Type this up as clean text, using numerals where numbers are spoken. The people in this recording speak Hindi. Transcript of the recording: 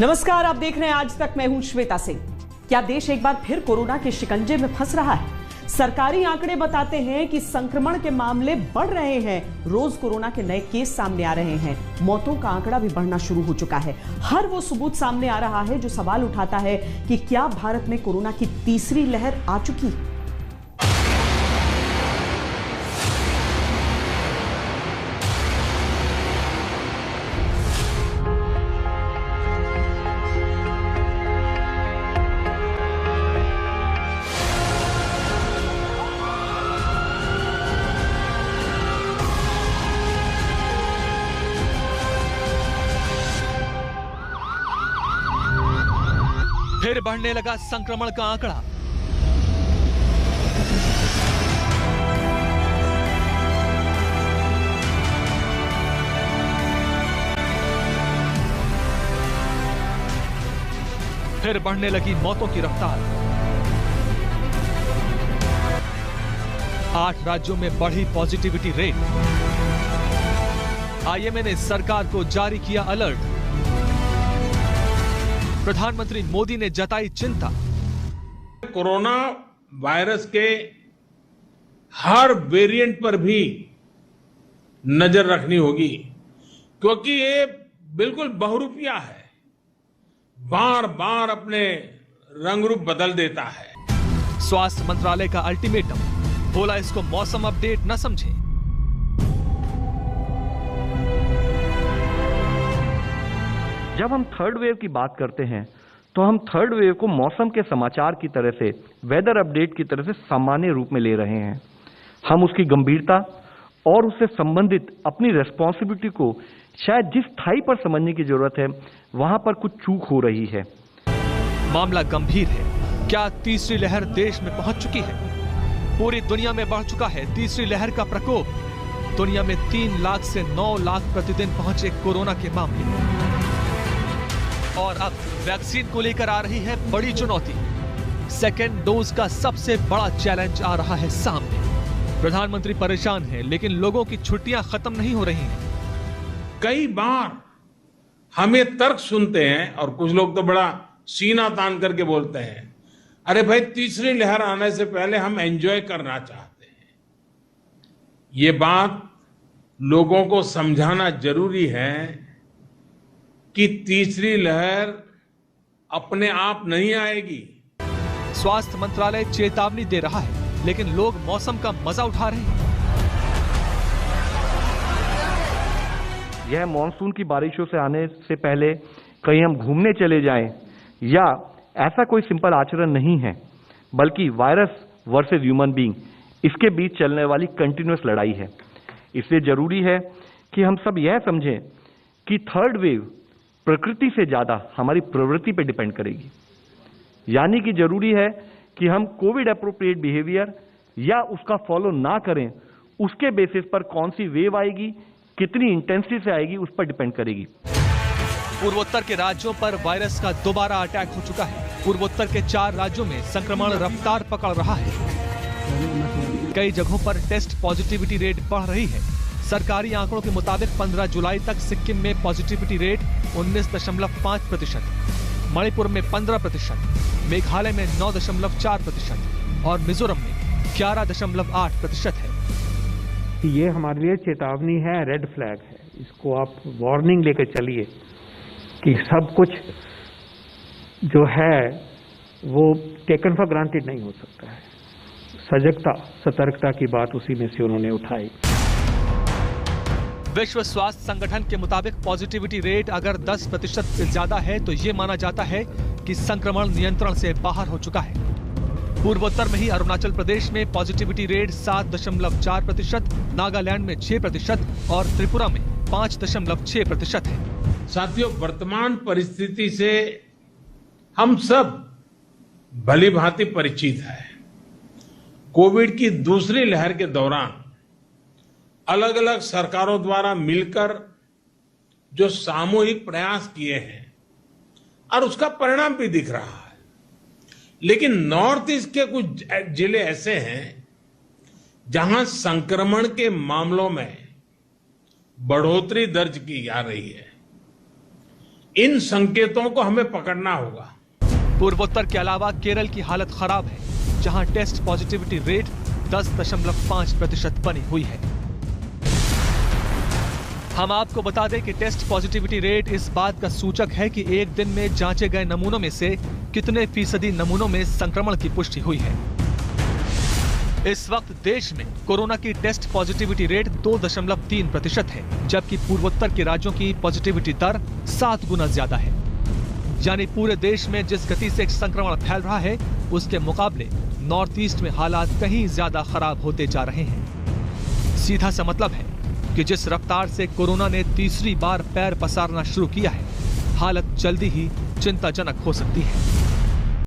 नमस्कार, आप देख रहे हैं आज तक। मैं हूं श्वेता सिंह। क्या देश एक बार फिर कोरोना के शिकंजे में फंस रहा है? सरकारी आंकड़े बताते हैं कि संक्रमण के मामले बढ़ रहे हैं। रोज कोरोना के नए केस सामने आ रहे हैं। मौतों का आंकड़ा भी बढ़ना शुरू हो चुका है। हर वो सबूत सामने आ रहा है जो सवाल उठाता है कि क्या भारत में कोरोना की तीसरी लहर आ चुकी? फिर बढ़ने लगा संक्रमण का आंकड़ा। फिर बढ़ने लगी मौतों की रफ्तार। 8 राज्यों में बढ़ी पॉजिटिविटी रेट। आईएमए ने सरकार को जारी किया अलर्ट। प्रधानमंत्री मोदी ने जताई चिंता। कोरोना वायरस के हर वेरिएंट पर भी नजर रखनी होगी, क्योंकि ये बिल्कुल बहुरूपिया है, बार बार अपने रंग रूप बदल देता है। स्वास्थ्य मंत्रालय का अल्टीमेटम, बोला इसको मौसम अपडेट न समझें। जब हम थर्ड वेव की बात करते हैं तो हम थर्ड वेव को मौसम के समाचार की तरह से, वेदर अपडेट की तरह से सामान्य रूप में ले रहे हैं। हम उसकी गंभीरता और उससे संबंधित अपनी रेस्पॉन्सिबिलिटी को शायद जिस स्थाई पर समझने की जरूरत है, वहां पर कुछ चूक हो रही है। मामला गंभीर है। क्या तीसरी लहर देश में पहुंच चुकी है? पूरी दुनिया में बढ़ चुका है तीसरी लहर का प्रकोप। दुनिया में 3 लाख से 9 लाख प्रतिदिन पहुंचे कोरोना के मामले। और अब वैक्सीन को लेकर आ रही है बड़ी चुनौती। सेकेंड डोज का सबसे बड़ा चैलेंज आ रहा है सामने। प्रधानमंत्री परेशान हैं, लेकिन लोगों की छुट्टियां खत्म नहीं हो रही हैं। कई बार हम ये तर्क सुनते हैं और कुछ लोग तो बड़ा सीना तान करके बोलते हैं, अरे भाई तीसरी लहर आने से पहले हम एंजॉय करना चाहते हैं। ये बात लोगों को समझाना जरूरी है कि तीसरी लहर अपने आप नहीं आएगी। स्वास्थ्य मंत्रालय चेतावनी दे रहा है, लेकिन लोग मौसम का मजा उठा रहे हैं। यह मॉनसून की बारिशों से आने से पहले कहीं हम घूमने चले जाएं, या ऐसा कोई सिंपल आचरण नहीं है, बल्कि वायरस वर्सेस ह्यूमन बीइंग, इसके बीच चलने वाली कंटिन्यूअस लड़ाई है। इसलिए जरूरी है कि हम सब यह समझें कि थर्ड वेव प्रकृति से ज्यादा हमारी प्रवृत्ति पर डिपेंड करेगी। यानी कि जरूरी है कि हम कोविड एप्रोप्रिएट बिहेवियर या उसका फॉलो ना करें। उसके बेसिस पर कौन सी वेव आएगी, कितनी इंटेंसिटी से आएगी, उस पर डिपेंड करेगी। पूर्वोत्तर के राज्यों पर वायरस का दोबारा अटैक हो चुका है। पूर्वोत्तर के 4 राज्यों में संक्रमण रफ्तार पकड़ रहा है। कई जगहों पर टेस्ट पॉजिटिविटी रेट बढ़ रही है। सरकारी आंकड़ों के मुताबिक 15 जुलाई तक सिक्किम में पॉजिटिविटी रेट 19.5%, मणिपुर में 15%, मेघालय में 9.4% और मिजोरम में 11.8% है। ये हमारे लिए चेतावनी है, रेड फ्लैग है। इसको आप वार्निंग लेकर चलिए कि सब कुछ जो है वो टेकन फॉर ग्रांटेड नहीं हो सकता है। सजगता, सतर्कता की बात उसी में से उन्होंने उठाई। विश्व स्वास्थ्य संगठन के मुताबिक पॉजिटिविटी रेट अगर 10% से ज्यादा है तो ये माना जाता है कि संक्रमण नियंत्रण से बाहर हो चुका है। पूर्वोत्तर में ही अरुणाचल प्रदेश में पॉजिटिविटी रेट 7.4%, नागालैंड में 6% और त्रिपुरा में 5.6% है। साथियों, वर्तमान परिस्थिति से हम सब भली भांति परिचित हैं। कोविड की दूसरी लहर के दौरान अलग अलग सरकारों द्वारा मिलकर जो सामूहिक प्रयास किए हैं और उसका परिणाम भी दिख रहा है। लेकिन नॉर्थ ईस्ट के कुछ जिले ऐसे हैं जहां संक्रमण के मामलों में बढ़ोतरी दर्ज की जा रही है। इन संकेतों को हमें पकड़ना होगा। पूर्वोत्तर के अलावा केरल की हालत खराब है, जहां टेस्ट पॉजिटिविटी रेट 10.5% बनी हुई है। हम आपको बता दें कि टेस्ट पॉजिटिविटी रेट इस बात का सूचक है कि एक दिन में जांचे गए नमूनों में से कितने फीसदी नमूनों में संक्रमण की पुष्टि हुई है। इस वक्त देश में कोरोना की टेस्ट पॉजिटिविटी रेट 2.3% है, जबकि पूर्वोत्तर के राज्यों की पॉजिटिविटी दर 7 गुना ज्यादा है। यानी पूरे देश में जिस गति से संक्रमण फैल रहा है, उसके मुकाबले नॉर्थ ईस्ट में हालात कहीं ज्यादा खराब होते जा रहे हैं। सीधा सा मतलब है कि जिस रफ्तार से कोरोना ने तीसरी बार पैर पसारना शुरू किया है, हालत जल्दी ही चिंताजनक हो सकती है।